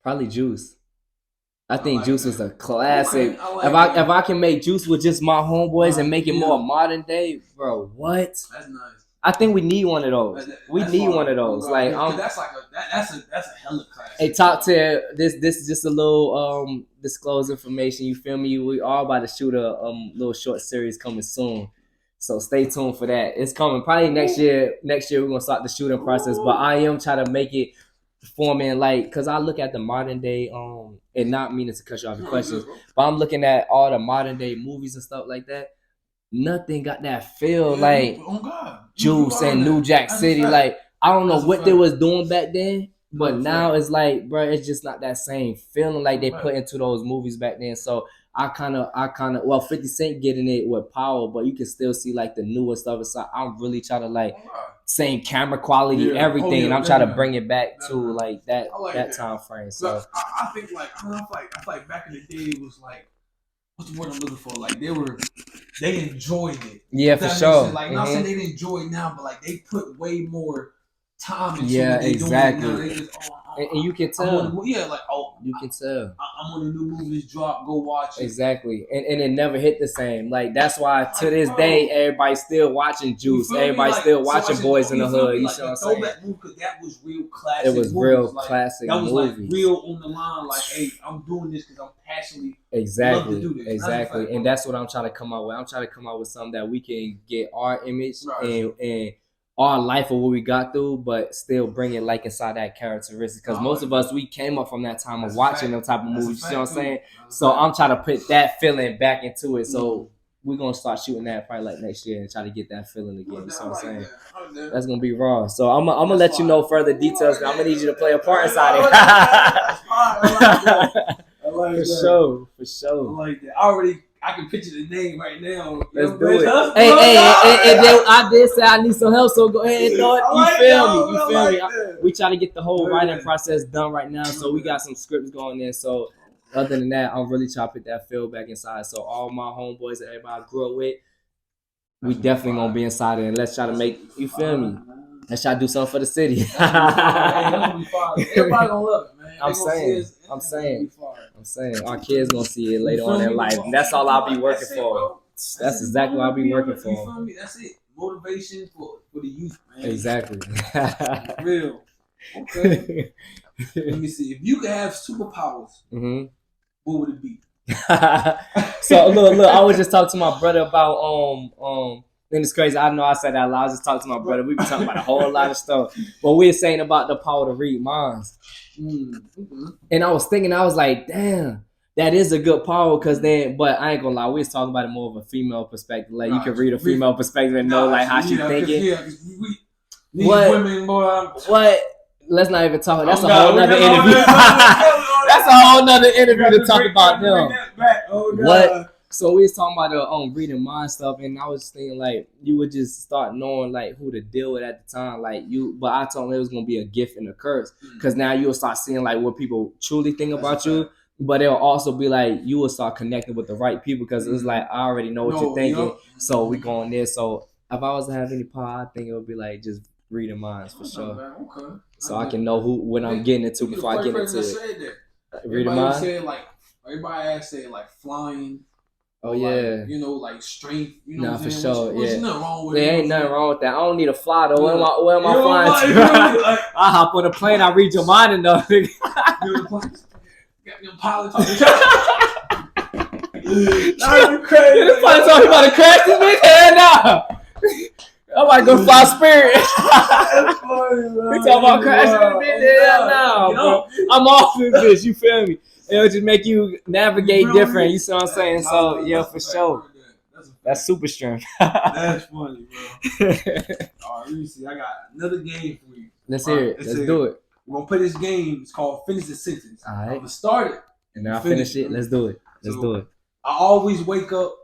Probably Juice. I think like Juice that. was a classic. Okay, I like if I can make Juice with just my homeboys and make it more modern day, bro, what? That's nice. I think we need one of those. We need one of those. Like, that's like that's a hella classic. Hey, top tier. This is just a little disclosed information. You feel me? We are about to shoot a little short series coming soon. So stay tuned for that. It's coming probably next year. Next year we're gonna start the shooting process. But I am trying to make it forming like, cause I look at the modern day and not meaning to cut you off your questions, but I'm looking at all the modern day movies and stuff like that. Nothing got that feel like Juice and New Jack City. Like I don't know what they was doing back then, but now it's like, bro, it's just not that same feeling like they put into those movies back then. So I kind of, well, 50 Cent getting it with Power, but you can still see like the newer stuff. So I'm really trying to like same camera quality, everything, and I'm trying to bring it back to like that time frame. So I think like I feel like back in the day it was like, what's the word I'm looking for? Like they enjoyed it. Yeah, for sure. Like not saying they didn't enjoy it now, but like they put way more time into it. Exactly. Now. They just, and you can tell. You can tell. I'm on a new movie that's dropped. Go watch it. Exactly, and it never hit the same. Like that's why to this day everybody's still watching Juice. Everybody's still watching Boys in the Hood. You see what I'm saying? That was real classic. It was real classic. That was like real on the line. Like, hey, I'm doing this because I'm passionately love to do this. Exactly, and that's what I'm trying to come out with. I'm trying to come out with something that we can get our image and our life of what we got through, but still bring it like inside that characteristic. Because most of us, we came up from that time of watching them type of movies. You know what I'm saying? So I'm trying to put that feeling back into it. So we're gonna start shooting that probably like next year and try to get that feeling again. You know what I'm saying? That's gonna be raw. So I'm gonna let you know further details. I'm gonna need you to play a part inside it. For sure. I like that. I can picture the name right now. Let's do it. Hey, and then I did say I need some help, so go ahead and throw it. You feel me? We try to get the whole writing process done right now, so we got some scripts going in. So other than that, I'm really trying to put that feel back inside. So all my homeboys that everybody I grew up with, we definitely gonna be inside it, and let's try to make, you feel me? Let's try to do something for the city. Everybody gonna love it, man. I'm saying our kids gonna see it later on in life, and that's all I'll be working for. That's exactly what I'll be working for. You feel me? That's it. Motivation for the youth, man. Exactly. Real. Okay. Let me see. If you could have superpowers, what would it be? So look, I was just talking to my brother about and it's crazy. I know I said that a lot. I was just talking to my brother. We were talking about a whole lot of stuff, but we were saying about the power to read minds. And I was thinking, I was like, damn, that is a good power because then, but I ain't gonna lie, we was talking about it more of a female perspective. Like you can read a female perspective and know like how she thinking. These women, boy. What? Let's not even talk. That's a whole nother interview. That's a whole nother interview to talk about them. What? So we was talking about the reading mind stuff, and I was thinking like you would just start knowing like who to deal with at the time, like you. But I told him it was gonna be a gift and a curse, because now you'll start seeing like what people truly think about you. But it'll also be like you will start connecting with the right people, because it's like I already know what you're thinking, so we going there. So if I was to have any power, I think it would be like just reading minds for sure. Okay. So I can know what I'm getting into before I get into it. Reading minds. Everybody said like flying. Oh yeah, like, like strength. You know, for sure. Nothing wrong with it. There ain't nothing wrong with that. I don't need a fly though. Where am I flying to? I hop on a plane. I read your mind and know. Got them pilots on the That's crazy. This pilot talking about to crash this bitch. Hell no. I might go fly Spirit. That's funny, bro. We talking about crashing this bitch. Hell no, bro. I'm off this bitch. You feel me? It'll just make you navigate different. You see what I'm saying? So yeah, for sure. That's super strength. That's funny, bro. All right, let me see. I got another game for you. Let's hear it. Let's do it. We're gonna play this game. It's called Finish the Sentence. All right. I'm gonna start it. And then I'll finish it. Let's do it. Let's do it. I always wake up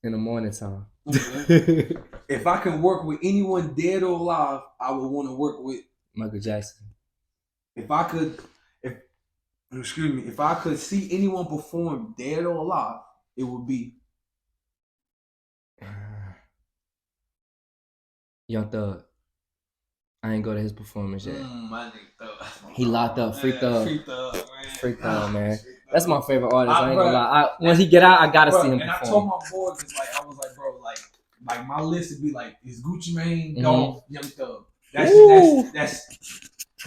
in the morning time. Okay. If I can work with anyone dead or alive, I would want to work with Michael Jackson. If I could see anyone perform dead or alive, it would be Young Thug. I ain't go to his performance yet. My nigga Thug. He locked up. Free Thug. Free Thug, man. That's my favorite artist. I ain't gonna lie. When he get out, I gotta see him perform. I told my boys, I was like, bro, like my list would be like, is Gucci Mane, Dolph, Young Thug. That's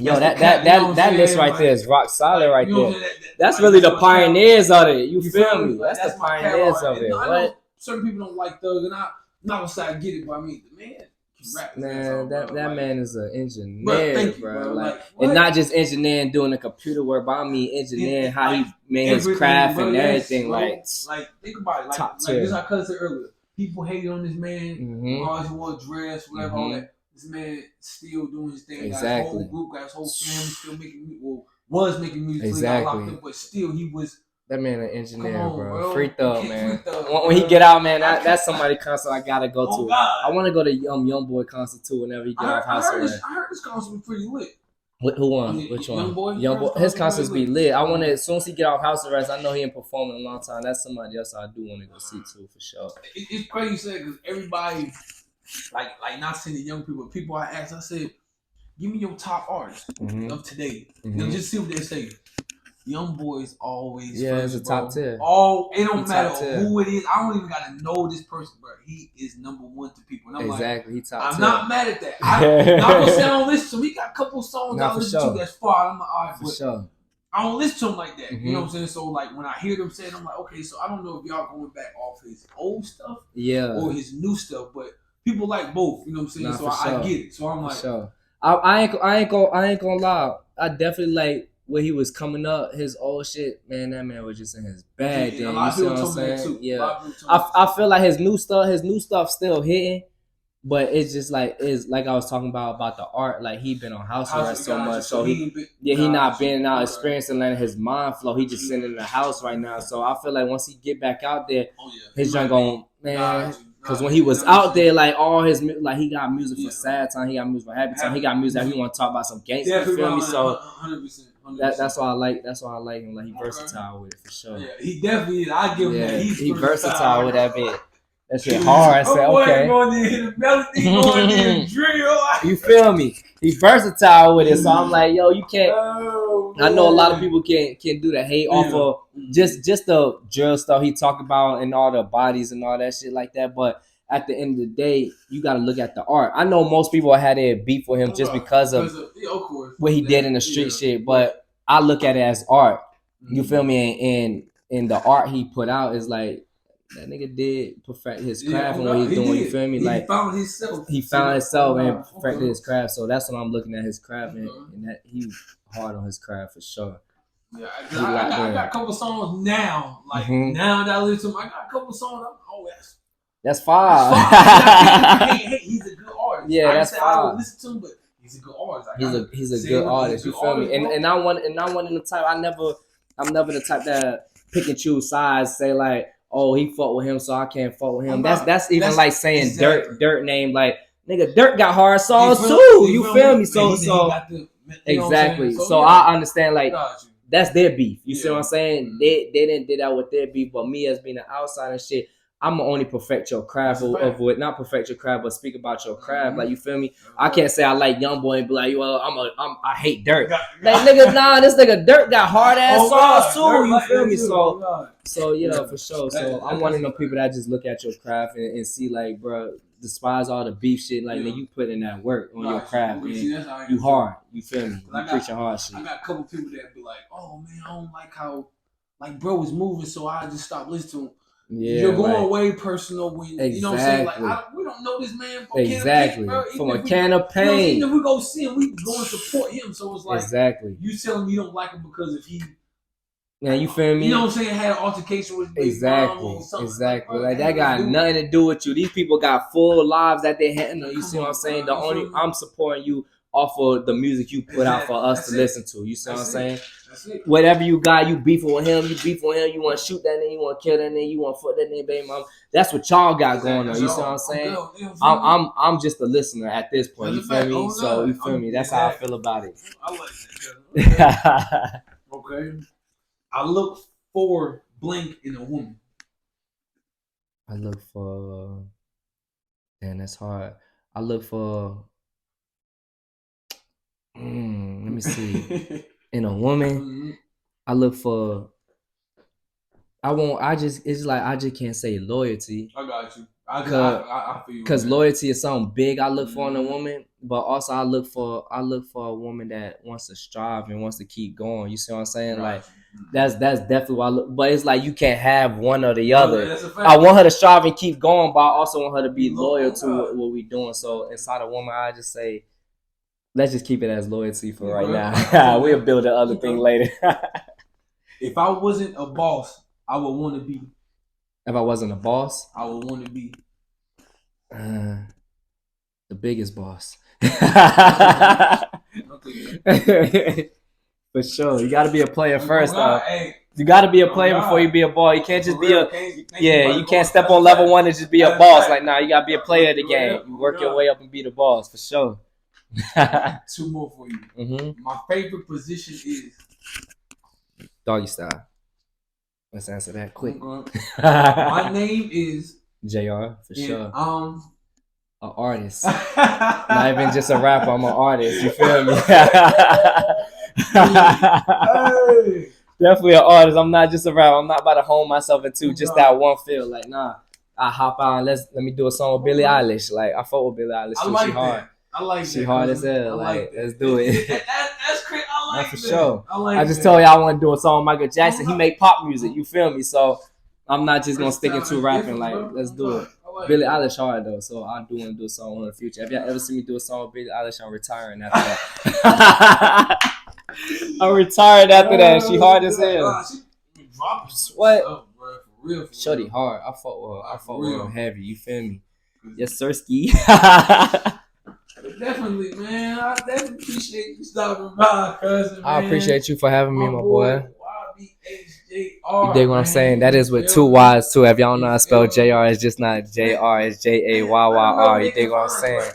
Yo, that list right there is rock solid right there. That's really the pioneers of it. You feel me? That's the pioneers of it. What? Certain people don't like Thug, and I'm not gonna say I get it, but I mean, the man. Man, that man is an engineer, bro. Like, and not just engineering doing the computer work, but I mean engineering how he made his craft and everything. Like think about it. Like this, I said earlier. People hated on this man. Always wore a dress, whatever, all that. This man still doing his thing. Exactly. Got his whole group, got his whole family still making music. Well, was making music. Exactly. But still, he was. That man an engineer, bro. Free Thug, man. When he get out, man, that's somebody concert I gotta go to. God. I want to go to Young Boy concert too whenever he get off house arrest. I heard this concert was pretty lit. Who won? Which one? Young Boy. His concerts be lit. I want to, as soon as he get off house arrest, I know he ain't performing in a long time. That's somebody else I do want to go see too, for sure. It's crazy you said, because everybody, like not saying the young people I asked, I said, give me your top artists of today. Just see what they say. Young Boy's always it's a top tier. It don't matter who it is. I don't even gotta know this person, bro. He is number one to people. And I'm exactly, he top tier. I'm not mad at that. I'm not gonna say I don't listen to him. He got a couple songs I listen to that's far. I'm like, all right, for sure. I don't listen to him like that. You know what I'm saying? So like when I hear them say it, I'm like, okay, so I don't know if y'all going back off his old stuff or his new stuff, but people like both. You know what I'm saying? So I get it. So I'm like, sure. I ain't gonna lie. I definitely like when he was coming up, his old shit, man, that man was just in his bag. Then you see what I'm saying? Yeah, I feel like his new stuff still hitting, but it's just like I was talking about the art. Like he been on house arrest so much, so he not being out experiencing, letting his mind flow. He just sitting in the house right now. So I feel like once he get back out there, his junk going, man. Because when he was out there, like all his he got music for sad time, he got music for happy time, he got music that he want to talk about some gangster. You feel me? So 100%. That's why I like him. Like he versatile with it for sure. Yeah, he definitely is. I give him that. He versatile with that bit. That shit hard. I said okay. Going there, hit a melody, going there, drill. You feel me? He versatile with it. So I'm like, yo, you can't. I know a lot of people can't do the hate off of just the drill stuff he talk about and all the bodies and all that shit like that. But at the end of the day, you got to look at the art. I know most people had their beef with him just because of what he did in the street shit, but I look at it as art. You feel me? And the art he put out is like, that nigga did perfect his craft and what he's doing. You feel me? Like he found himself and perfected his craft. So that's what I'm looking at, his craft, and that he hard on his craft for sure. Yeah, I got a couple songs now. Like now that I listen to him, I got a couple songs. That's fine. He's a good artist. Yeah, that's fine. I don't listen to him, but he's a good artist. He's a good artist. You feel me? And I'm one of the type. I'm never the type that pick and choose sides. Say like, oh, he fought with him, so I can't fuck with him. That's even like saying Dirt name. Like, nigga, Dirt got hard songs too. You feel me? So exactly. So I understand like. That's their beef. You see what I'm saying? They didn't do that with their beef, but me as being an outsider and shit, I'ma only perfect your craft of what, not perfect your craft, but speak about your craft. Like, you feel me? I can't say I like YoungBoy and be like, well, I hate Dirt. Like, nigga, nah, this nigga Dirt got hard ass songs too. You feel me? So yeah, for sure. So I'm one of them people that just look at your craft and see like, bro, despise all the beef shit. Like, man, you put in that work on your craft, man. You hard. You feel me? You preaching hard shit. I got a couple people that be like, oh man, I don't like how like bro was moving, so I just stopped listening to him. Yeah, you're going way personal when you know what I'm saying. Like we don't know this man from from a can of paint. Even if we go see him, we go and support him. So it's like you tell him you don't like him because if he. Yeah, you feel me? You know what I'm saying? Had an altercation with exactly. Like that got nothing to do with you. These people got full lives that they handle. You see what I'm saying? I'm supporting you off of the music you put out for us to listen to. You see what I'm saying? Whatever you got, you beefing with him. You want to shoot that nigga. You want to kill that nigga. You want to fuck that nigga, baby mom. That's what y'all got going on. You see what I'm saying? I'm just a listener at this point. You feel me? So you feel me? That's how I feel about it. I like that. Okay. I look for blank in a woman. I look for. Damn, that's hard. I look for. Let me see. In a woman, I look for. It's like I just can't say loyalty. I got you. I feel you. Because loyalty is something big I look for in a woman, but also I look for a woman that wants to strive and wants to keep going. You see what I'm saying? Right. Like that's definitely what I look. But it's like you can't have one or the other. I want her to strive and keep going, but I also want her to be loyal to what we're doing. So inside a woman, I just say, let's just keep it as loyalty for right now. We'll build the other thing later. If I wasn't a boss, I would want to be. If I wasn't a boss, I would want to be the biggest boss. For sure, you got to be a player first, though. You got to be a player before you be a boss. You can't just be you can't step on level 1 and just be a boss. Like, nah, you got to be a player of the game. You work your way up and be the boss, for sure. 2 more for you. My favorite position is doggy style. Let's answer that quick. My name is Jayyr, for sure. An artist. Not even just a rapper, I'm an artist. You feel me? Definitely an artist. I'm not just a rapper. I'm not about to hone myself into just that one field. Like, nah, I hop out and let me do a song with Billie Eilish. Like, I fuck with Billie Eilish. She hard. I like she hard as hell. Like, let's do it. That's crazy. I like that. For sure. I just told you I want to do a song with Michael Jackson. He make pop music. You feel me? So I'm not just gonna stick into rapping. Like, let's do it. Billie Eilish hard though, so I do want to do a song in the future. Have y'all ever seen me do a song with Billie Eilish? I'm retiring after that. I'm retired after that. She hard as hell. What? Shorty hard. I fuck with her heavy. You feel me? Yes, sir, ski. Definitely, man. I definitely appreciate you stopping by, cousin. I appreciate you for having me, my boy. You dig what I'm saying? That is with 2 Y's too. If y'all don't know how to spell Jayyr, it's just not JR, it's Jayyr. You dig what I'm saying?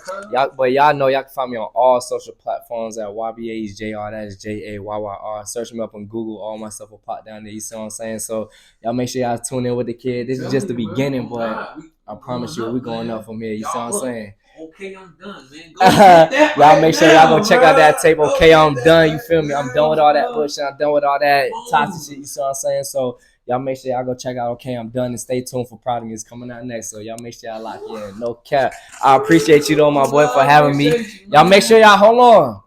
Y'all know y'all can find me on all social platforms at YBAJR. That is Jayyr. Search me up on Google. All my stuff will pop down there. You see what I'm saying? So y'all make sure y'all tune in with the kid. This is just the beginning, but I promise you, we're going up from here. You see what I'm saying? Okay, I'm done, man. Y'all make sure y'all go check out that tape. Okay, I'm done. You feel me? I'm done with all that bullshit. I'm done with all that toxic shit. You see what I'm saying? So y'all make sure y'all go check out Okay, I'm Done, and stay tuned for Proud of Me. It's coming out next. So y'all make sure y'all lock in. No cap. I appreciate you though, my boy, for having me. Y'all make sure y'all hold on,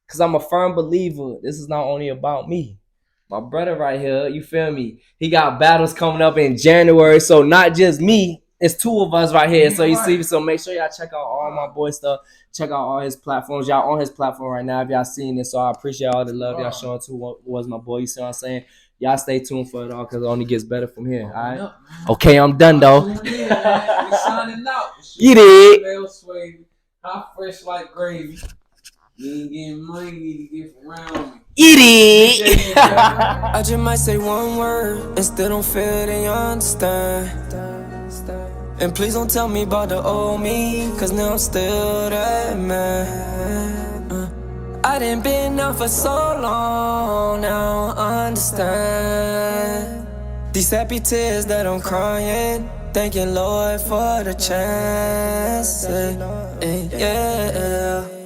cause I'm a firm believer. This is not only about me. My brother right here, you feel me? He got battles coming up in January, so not just me. it's two of us right here. So you Right. see, so make sure y'all check out all my boy stuff. Check out all his platforms. Y'all on his platform right now if y'all seen it. So I appreciate all the love y'all showing to what was my boy. You see what I'm saying? Y'all stay tuned for it all because it only gets better from here. All right. Okay, I'm done though. Tune in, man. We signing out. You did. Swavey, hot fresh like gravy. You ain't getting money, you need to get around me. Idiot. I just might say one word and still don't feel they understand. And please don't tell me about the old me, cause now I'm still that man. I done been out for so long, now I understand. These happy tears that I'm crying, thanking Lord for the chance. Yeah.